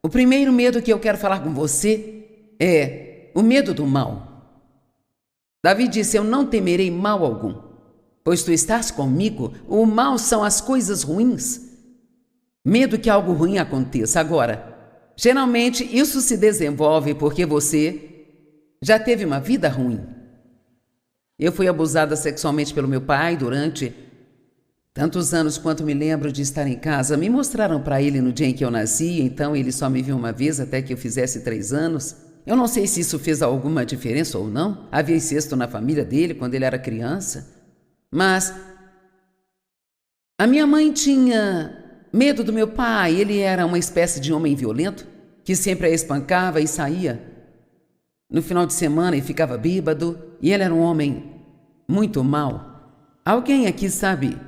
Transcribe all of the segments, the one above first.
O primeiro medo que eu quero falar com você é o medo do mal. Davi disse: eu não temerei mal algum, pois tu estás comigo. O mal são as coisas ruins. Medo que algo ruim aconteça. Agora, geralmente isso se desenvolve porque você já teve uma vida ruim. Eu fui abusada sexualmente pelo meu pai durante tantos anos quanto me lembro de estar em casa. Me mostraram para ele no dia em que eu nasci, então ele só me viu uma vez até que eu fizesse 3 anos. Eu não sei se isso fez alguma diferença ou não. Havia incesto na família dele quando ele era criança. Mas a minha mãe tinha medo do meu pai. Ele era uma espécie de homem violento que sempre a espancava e saía no final de semana e ficava bêbado. E ele era um homem muito mau. Alguém aqui sabe?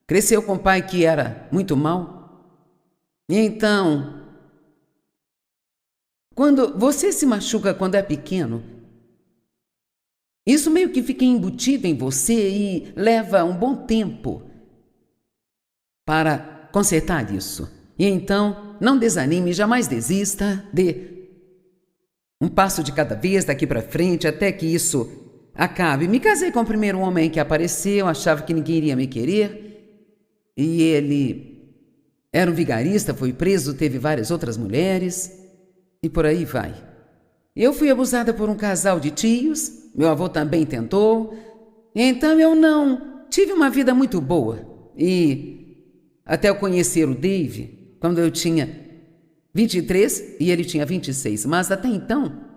Cresceu com um pai que era muito mau? E então, quando você se machuca quando é pequeno, isso meio que fica embutido em você e leva um bom tempo para consertar isso. E então, não desanime, jamais desista, dê um passo de cada vez daqui para frente até que isso acabe. Me casei com o primeiro homem que apareceu, achava que ninguém iria me querer. E ele era um vigarista, foi preso, teve várias outras mulheres e por aí vai. Eu fui abusada por um casal de tios, meu avô também tentou, então eu não tive uma vida muito boa. E até eu conhecer o Dave, quando eu tinha 23 e ele tinha 26, mas até então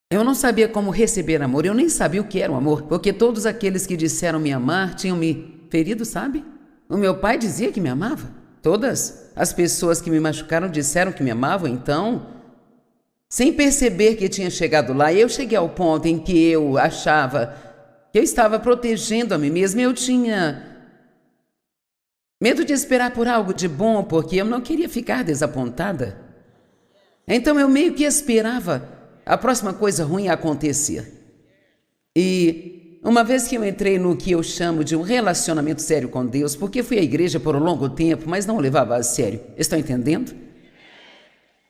eu não sabia como receber amor, eu nem sabia o que era o amor, porque todos aqueles que disseram me amar tinham me ferido, sabe? O meu pai dizia que me amava. Todas as pessoas que me machucaram disseram que me amavam, então, sem perceber que tinha chegado lá, eu cheguei ao ponto em que eu achava que eu estava protegendo a mim mesma. Eu tinha medo de esperar por algo de bom, porque eu não queria ficar desapontada. Então eu meio que esperava a próxima coisa ruim acontecer. E uma vez que eu entrei no que eu chamo de um relacionamento sério com Deus, porque fui à igreja por um longo tempo, mas não o levava a sério. Estão entendendo?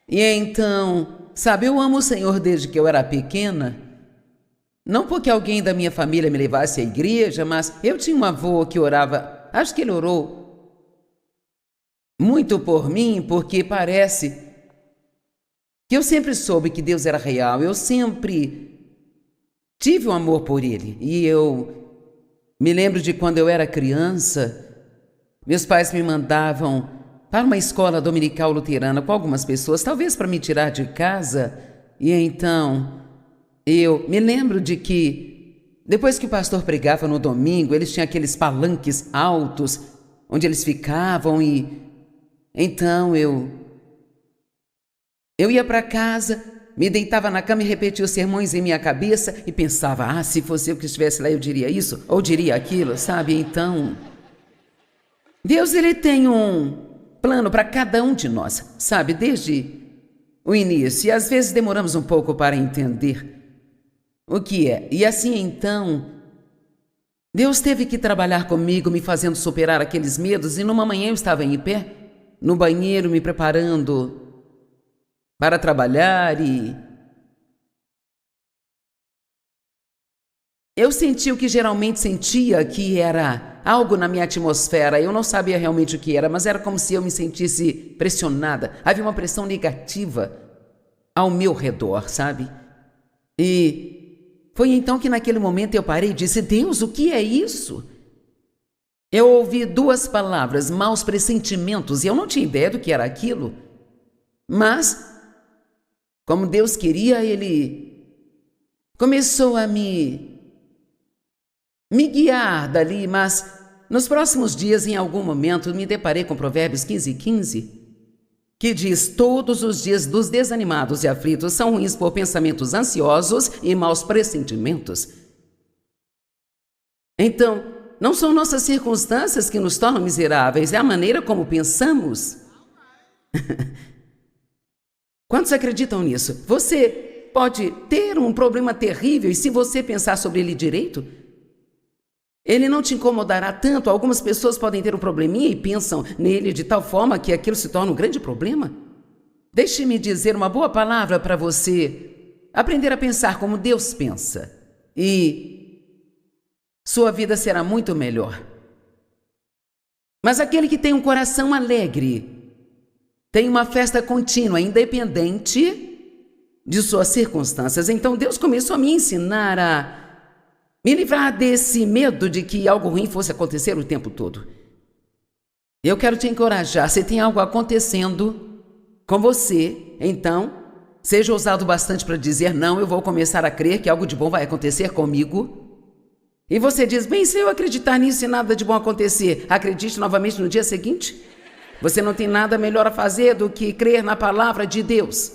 E então, sabe, eu amo o Senhor desde que eu era pequena. Não porque alguém da minha família me levasse à igreja, mas eu tinha um avô que orava. Acho que ele orou muito por mim, porque parece que eu sempre soube que Deus era real. Eu sempre tive um amor por ele. E eu me lembro de quando eu era criança, meus pais me mandavam para uma escola dominical luterana com algumas pessoas, talvez para me tirar de casa. E então eu me lembro de que depois que o pastor pregava no domingo, eles tinham aqueles palanques altos onde eles ficavam e então eu ia para casa, me deitava na cama e repetia os sermões em minha cabeça e pensava, se fosse eu que estivesse lá eu diria isso ou diria aquilo, sabe? Então, Deus ele tem um plano para cada um de nós, sabe? Desde o início, e às vezes demoramos um pouco para entender o que é. E assim então, Deus teve que trabalhar comigo, me fazendo superar aqueles medos, e numa manhã eu estava em pé, no banheiro, me preparando para trabalhar e eu senti o que geralmente sentia, que era algo na minha atmosfera. Eu não sabia realmente o que era, mas era como se eu me sentisse pressionada. Havia uma pressão negativa ao meu redor, sabe? E foi então que naquele momento eu parei e disse, Deus, o que é isso? Eu ouvi 2 palavras, maus pressentimentos, e eu não tinha ideia do que era aquilo. Mas como Deus queria, ele começou a me guiar dali, mas nos próximos dias, em algum momento, me deparei com Provérbios 15:15, que diz, todos os dias dos desanimados e aflitos são ruins por pensamentos ansiosos e maus pressentimentos. Então, não são nossas circunstâncias que nos tornam miseráveis, é a maneira como pensamos. Quantos acreditam nisso? Você pode ter um problema terrível e se você pensar sobre ele direito, Ele não te incomodará tanto. Algumas pessoas podem ter um probleminha e pensam nele de tal forma que aquilo se torna um grande problema. Deixe-me dizer uma boa palavra para você aprender a pensar como Deus pensa. E sua vida será muito melhor. Mas aquele que tem um coração alegre tem uma festa contínua, independente de suas circunstâncias. Então Deus começou a me ensinar a me livrar desse medo de que algo ruim fosse acontecer o tempo todo. Eu quero te encorajar. Se tem algo acontecendo com você, então seja ousado bastante para dizer: não, eu vou começar a crer que algo de bom vai acontecer comigo. E você diz: bem, se eu acreditar nisso e nada de bom acontecer, acredite novamente no dia seguinte. Você não tem nada melhor a fazer do que crer na palavra de Deus.